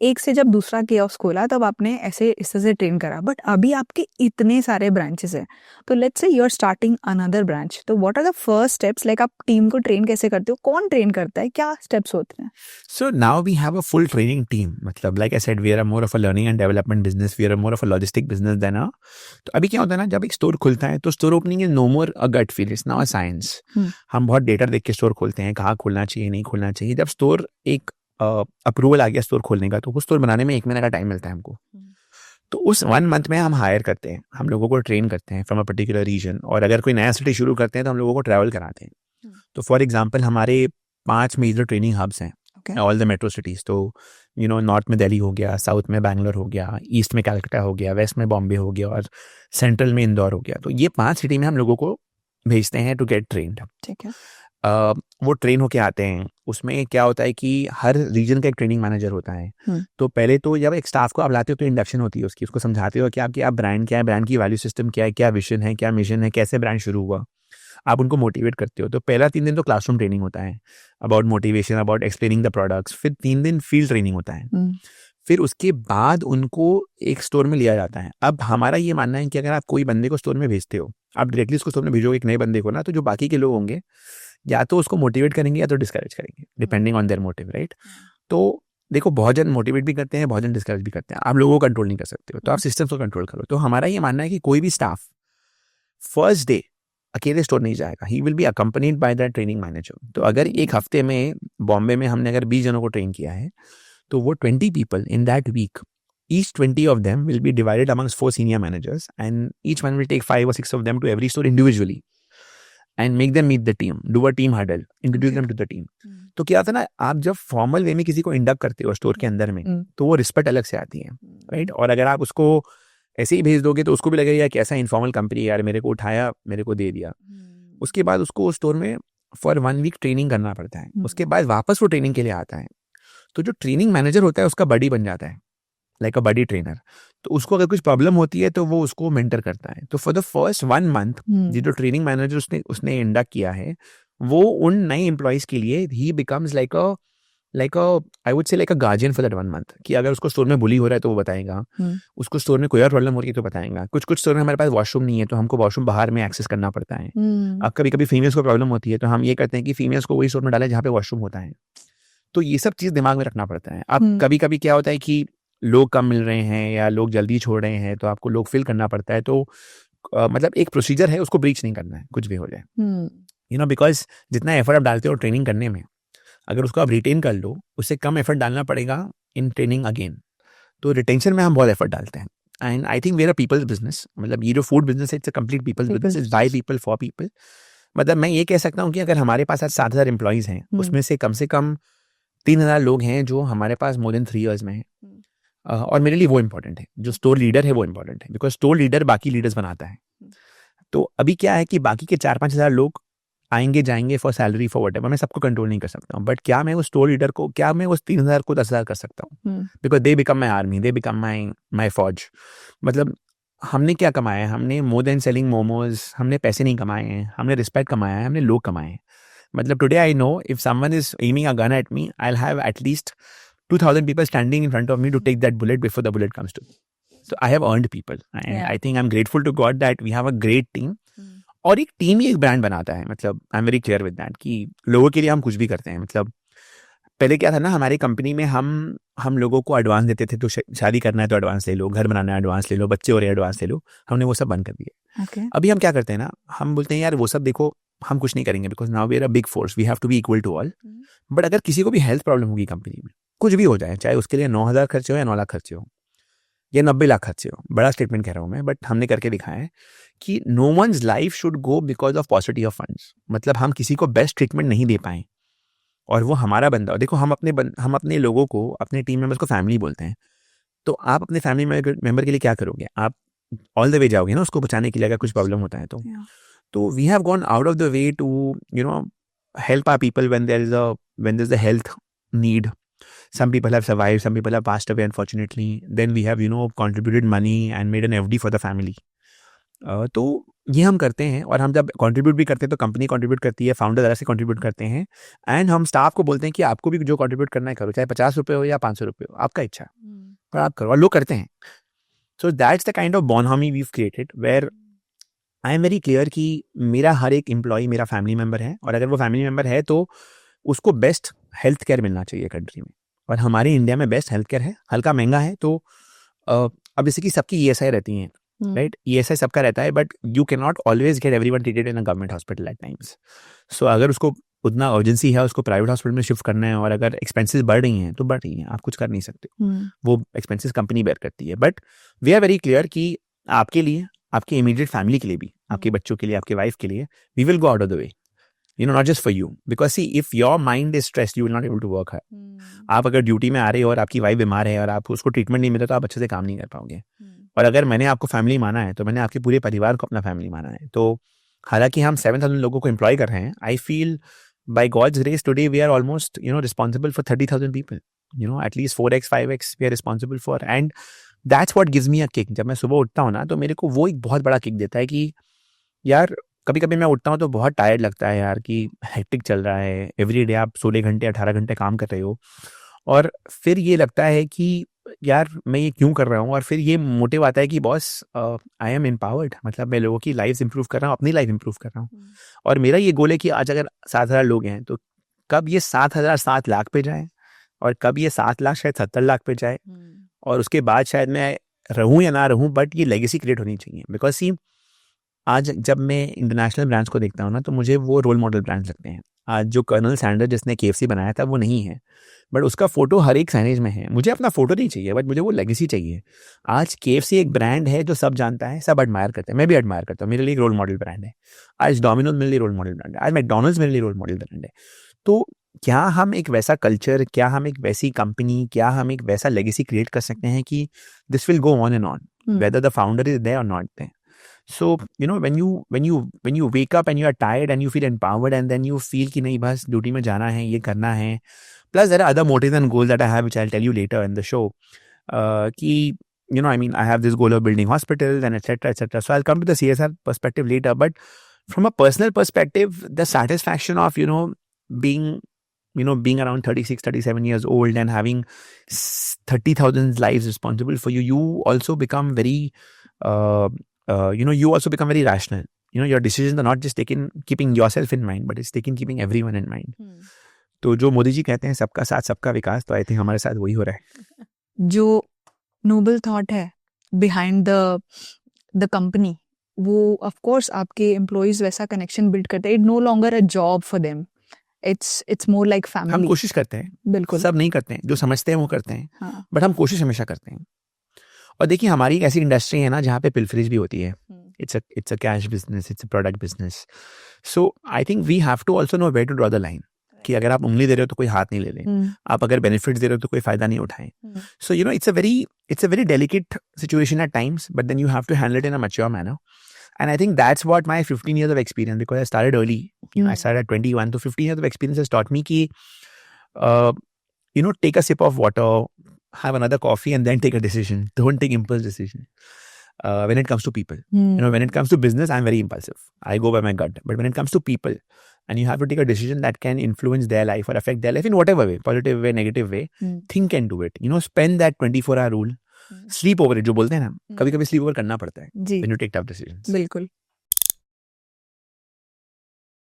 एक से जब दूसरा कियोस्क खोला तब आपने ऐसे इस तरह से ट्रेन करा, बट अभी आपके इतने सारे ब्रांचेस हैं, तो let's say you are starting another branch, तो what are the first steps, like आप टीम को ट्रेन कैसे करते हो, कौन ट्रेन करता है, क्या स्टेप्स होते हैं? So now we have a full training team. मतलब like I said, we are more of a learning and development business. We are more of a logistic business than a. तो अभी क्या होता है ना, जब एक स्टोर खुलता है तो store opening is no more a gut feel, it's now a science. हम बहुत डेटा देख के स्टोर खोलते हैं, कहाँ खोलना चाहिए नहीं खोलना चाहिए. जब स्टोर एक अप्रूवल आ गया स्टोर खोलने का, तो वो स्टोर बनाने में 1 महीने का टाइम मिलता है हमको. तो उस 1 मंथ में हम हायर करते हैं, हम लोगों को ट्रेन करते हैं फ्रॉम अ पर्टिकुलर रीजन. और अगर कोई नया सिटी शुरू करते हैं तो हम लोगों को ट्रैवल कराते हैं. तो फॉर एग्जाम्पल हमारे 5 मेजर ट्रेनिंग हब्स हैं, ऑल द मेट्रो सिटीज़. तो नॉर्थ में दिल्ली हो गया, साउथ में बैंगलोर हो गया, ईस्ट में कलकत्ता हो गया, वेस्ट में बॉम्बे हो गया और सेंट्रल में इंदौर हो गया. तो ये 5 सिटी में हम लोगों को भेजते हैं टू गेट ट्रेन्ड. ठीक है. वो ट्रेन होके आते हैं. उसमें क्या होता है कि हर रीजन का एक ट्रेनिंग मैनेजर होता है. तो पहले तो जब एक स्टाफ को आप लाते हो तो इंडक्शन होती है उसकी, उसको समझाते हो कि आप ब्रांड क्या है, ब्रांड की वैल्यू सिस्टम क्या है, क्या विजन है, क्या मिशन है, कैसे ब्रांड शुरू हुआ. आप उनको मोटिवेट करते हो. तो पहला 3 दिन तो क्लासरूम ट्रेनिंग होता है about motivation, about explaining the products. फिर 3 दिन फील्ड ट्रेनिंग होता है. फिर उसके बाद उनको एक स्टोर में लिया जाता है. अब हमारा ये मानना है कि अगर आप कोई बंदे को स्टोर में भेजते हो, आप डायरेक्टली उसको स्टोर में भेजोगे एक नए बंदे को ना, तो जो बाकी के लोग होंगे या तो उसको मोटिवेट करेंगे या तो डिस्करेज करेंगे, depending on their motive, right. तो देखो, बहुत जन मोटिवेट भी करते हैं, बहुत जन डिस्करेज भी करते हैं. आप लोगों को कंट्रोल नहीं कर सकते हो, तो आप सिस्टम्स को कंट्रोल करो. तो हमारा ये मानना है कि कोई भी स्टाफ फर्स्ट डे अकेले स्टोर नहीं जाएगा, he will be accompanied by the training manager. तो अगर एक हफ्ते में बॉम्बे में हमने अगर 20 जनों को ट्रेन किया है, तो वो 20 people in that week, each 20 of them will be divided amongst 4 senior managers, and each one will take 5 or 6 of them to every store individually and make them meet the team, do a team huddle, introduce them to the team. तो क्या होता है ना, आप जब formal way में किसी को इंडक्ट करते हो स्टोर के अंदर में, तो वो रिस्पेक्ट अलग से आती है, राइट. और अगर आप उसको ऐसे ही भेज दोगे तो उसको भी लगेगा कि ऐसा इनफॉर्मल कंपनी, यार मेरे को उठाया, मेरे को दे दिया. उसके बाद उसको स्टोर में फॉर 1 वीक ट्रेनिंग करना पड़ता है. उसके बाद वापस वो ट्रेनिंग के लिए आता है. तो जो ट्रेनिंग मैनेजर होता है उसका बडी बन जाता है, लाइक अ बडी ट्रेनर. तो उसको अगर कुछ प्रॉब्लम होती है तो वो उसको मेंटर करता है. तो फॉर द फर्स्ट 1 मंथ जो ट्रेनिंग मैनेजर उसने इंडक्ट किया है, वो उन नए एम्प्लॉइज के लिए ही becomes like a I would say like a guardian for that 1 month. कि अगर उसको स्टोर में बुली हो रहा है तो वो बताएगा, उसको स्टोर में कोई और प्रॉब्लम हो रही है तो बताएगा. कुछ स्टोर में हमारे पास वॉशरूम नहीं है तो हमको वॉशरूम बाहर में एक्सेस करना पड़ता है. अब कभी कभी फीमेल्स को प्रॉब्लम होती है तो हम ये करते हैं कि फीमेल्स को वही स्टोर में डालें जहाँ पे वॉशरूम होता है. तो ये सब चीज़ दिमाग में रखना पड़ता है. अब कभी कभी क्या होता है कि लोग कम मिल रहे हैं या लोग जल्दी छोड़ रहे हैं, तो आपको लोग फिल करना पड़ता है. तो मतलब एक प्रोसीजर है, उसको ब्रीच नहीं करना है कुछ भी हो जाए, बिकॉज जितना एफर्ट आप डालते हो ट्रेनिंग करने में, अगर उसको आप रिटेन कर लो, उससे कम एफर्ट डालना पड़ेगा इन ट्रेनिंग अगेन. तो रिटेंशन में हम बहुत एफर्ट डालते हैं. And I think we are a people's business. मतलब ये जो फूड बिजनेस है, it's a complete people's business, it's by people for people. मतलब मैं ये कह सकता हूँ कि अगर हमारे पास आज 7,000 एम्प्लॉइज हैं, उसमें से कम 3,000 लोग हैं जो हमारे पास मोर देन 3 ईयर्स में हैं. और मेरे लिए वो इम्पोर्टेंट है, जो स्टोर लीडर है वो इम्पोर्टेंट है, बिकॉज स्टोर लीडर बाकी लीडर्स बनाता है. तो अभी क्या है कि बाकी के 4-5 हज़ार लोग आएंगे जाएंगे for salary for what ever, मैं सबको कंट्रोल नहीं कर सकता हूँ. बट क्या मैं उस स्टोर लीडर को, क्या मैं उस 3,000 को 10,000 कर सकता हूँ? Because they become my army, they become my फौज. मतलब हमने क्या कमाया है? हमने मोर देन सेलिंग मोमोज, हमने पैसे नहीं कमाए हैं, हमने रिस्पेक्ट कमाया है, हमने लोग कमाए हैं. मतलब today I know if someone is aiming a gun at me, I will have at least 2,000 people standing in front of me to take that bullet before the bullet comes to me. So I have earned people. And I think I'm grateful to God that we have a great team. और एक team ही एक brand बनाता है. मतलब I am very clear with that कि लोगों के लिए हम कुछ भी करते हैं. मतलब पहले क्या था ना, हमारी कंपनी में हम लोगों को एडवांस देते थे. तो शादी करना है तो एडवांस ले लो, घर बनाना है एडवांस ले लो, बच्चे हो रहे हैं एडवांस ले लो. हमने वो सब बंद कर दिया. अभी हम क्या करते हैं ना, हम बोलते हैं यार वो सब देखो, हम कुछ नहीं करेंगे, because now we are a big force, we have to be equal to all. But अगर किसी को भी हेल्थ प्रॉब्लम होगी कंपनी में, कुछ भी हो जाए, चाहे उसके लिए 9,000 खर्चे हो या 9 लाख खर्चे हो या 90 लाख खर्चे हो, बड़ा स्टेटमेंट कह रहा हूँ मैं, बट हमने करके दिखाया है कि no one's life should go because of possibility of funds. मतलब हम किसी को बेस्ट ट्रीटमेंट नहीं दे पाए और वो हमारा बंदा. देखो, हम अपने लोगों को, अपने टीम मेंबर्स को फैमिली बोलते हैं. तो आप अपने फैमिली मेंबर के लिए क्या करोगे? आप ऑल द वे जाओगे ना उसको बचाने के लिए अगर कुछ प्रॉब्लम होता है तो we have gone out of the way to help our people when there's a health need. Some people have survived, some people have passed away unfortunately. Then we have contributed money and made an FD for the family. तो ये हम करते हैं, और हम जब contribute भी करते हैं तो कंपनी कंट्रीब्यूट करती है, फाउंडर अलग से कंट्रीब्यूट करते हैं, एंड हम स्टाफ को बोलते हैं कि आपको भी जो कंट्रीब्यूट करना है करो, चाहे 50 रुपये हो या 500 रुपये हो, आपका इच्छा, पर आप करो, और लोग करते हैं. So that's the kind of bonhomie we've created where I am very clear कि मेरा हर एक एम्प्लॉय मेरा फैमिली मेम्बर है, और अगर वो फैमिली मेम्बर है तो उसको बेस्ट हेल्थ केयर मिलना चाहिए कंट्री में. और हमारे इंडिया में बेस्ट हेल्थ केयर है, हल्का महंगा है. तो अब जैसे कि सबकी ESI रहती हैं, राइट, ESI सबका रहता है, but you can not always get everyone treated in a government hospital at times. So अगर उसको उतना अर्जेंसी है, उसको प्राइवेट हॉस्पिटल में शिफ्ट करना है, और अगर एक्सपेंसेस बढ़ रही हैं तो बढ़ रही हैं, आप कुछ कर नहीं सकते, वो एक्सपेंसेस कंपनी बेयर करती है. But we are very clear कि आपके लिए, आपके इमीडिएट फैमिली के लिए भी, आपके बच्चों के लिए, आपके वाइफ के लिए, we will go out of the way, you know, not just for you, because see if your mind is stressed you will not able to work hard. आप अगर ड्यूटी में आ रहे हो और आपकी वाइफ बीमार है और आप उसको ट्रीटमेंट नहीं मिले तो आप अच्छे से काम नहीं कर पाओगे. और अगर मैंने आपको फैमिली माना है तो मैंने आपके पूरे परिवार को अपना फैमिली माना है. तो हालांकि हम 7,000 लोगों को एम्प्लॉय कर रहे हैं, I feel by God's grace today we are almost, you know, responsible for 30,000 people, you know, at least 4x 5x we are responsible for, and that's what gives me a kick. जब मैं सुबह उठता हूँ ना तो मेरे को वो एक बहुत बड़ा किक देता है कि यार कभी कभी मैं उठता हूँ तो बहुत टायर्ड लगता है यार कि हेक्टिक चल रहा है, एवरी डे आप 16 घंटे 18 घंटे काम कर रहे हो, और फिर ये लगता है कि यार मैं ये क्यों कर रहा हूँ, और फिर ये मोटिव आता है कि बॉस आई एम एम्पावर्ड, मतलब मैं लोगों की लाइफ इंप्रूव कर रहा हूँ, अपनी लाइफ इंप्रूव कर रहा हूँ. और मेरा ये गोल है कि आज अगर 7,000 लोग हैं तो कब ये 7,000 7 लाख पे जाए, और कब ये 7 लाख शायद 70 लाख पे जाए, और उसके बाद शायद मैं रहूँ या ना रहूँ, बट ये लेगेसी क्रिएट होनी चाहिए. बिकॉज सी आज जब मैं इंटरनेशनल ब्रांड्स को देखता हूँ ना तो मुझे वो रोल मॉडल ब्रांड्स लगते हैं. आज जो कर्नल सैंडर्स जिसने KFC बनाया था वो नहीं है, बट उसका फोटो हर एक साइनेज में है. मुझे अपना फोटो नहीं चाहिए, बट मुझे वो लेगेसी चाहिए. आज KFC एक ब्रांड है जो सब जानता है, सब एडमायर करते हैं, मैं भी एडमायर करता हूँ, मेरे लिए एक रोल मॉडल ब्रांड है. आज डोमिनोज मेरे लिए रोल मॉडल ब्रांड है, आज मैकडॉनल्ड्स मेरे लिए रोल मॉडल ब्रांड है. तो क्या हम एक वैसा कल्चर, क्या हम एक वैसी कंपनी, क्या हम एक वैसा लेगेसी क्रिएट कर सकते हैं कि this will go on and on whether the founder is there और not there. So, you know, when you wake up and you are tired and you feel empowered and then you feel कि नहीं बस duty में जाना है, ये करना है. Plus there are other motives and goals that I have which I'll tell you later in the show. कि you know, I mean, I have this goal of building hospitals and etc. etc. So I'll come to the CSR perspective later. But from a personal perspective, the satisfaction of being around 36, 37 years old and having 30,000 lives responsible for you, you also become very you also become very rational. You know, your decisions are not just taken keeping yourself in mind, but it's taken keeping everyone in mind. तो जो मोदी जी कहते हैं सबका साथ सबका विकास, तो I think हमारे साथ वही हो रहा है. जो नोबल थॉट है बिहाइंड द कंपनी, वो ऑफ कोर्स आपके एम्प्लॉइज वैसा कनेक्शन बिल्ड करते हैं. It no longer a job for them, it's more like family. हम कोशिश करते हैं, बिल्कुल सब नहीं करते हैं, जो समझते हैं वो करते हैं, हाँ. बट हम कोशिश हमेशा करते हैं. और देखिए हमारी ऐसी इंडस्ट्री है ना जहाँ पे पिलफरीज भी होती है. It's a cash business, it's a product business. So I think we have to also know where to draw the line, कि अगर आप उंगली दे रहे हो तो कोई हाथ नहीं ले ले, आप अगर बेनिफिट्स दे रहे हो तो कोई फायदा नहीं उठाएं. So you know it's a very delicate situation at times, but then you have to handle it in a mature manner. And I think that's what my 15 years of experience, because I started early, I started at 21, so 15 years of experience has taught me ki, take a sip of water, have another coffee, and then take a decision. Don't take impulse decision. When it comes to people, when it comes to business, I'm very impulsive. I go by my gut. But when it comes to people, and you have to take a decision that can influence their life or affect their life in whatever way, positive way, negative way, think and do it. Spend that 24-hour rule. Sleep over, जो बोलते हैं ना, कभी कभी sleep over करना पड़ता है जी. when you take tough decisions. बिल्कुल.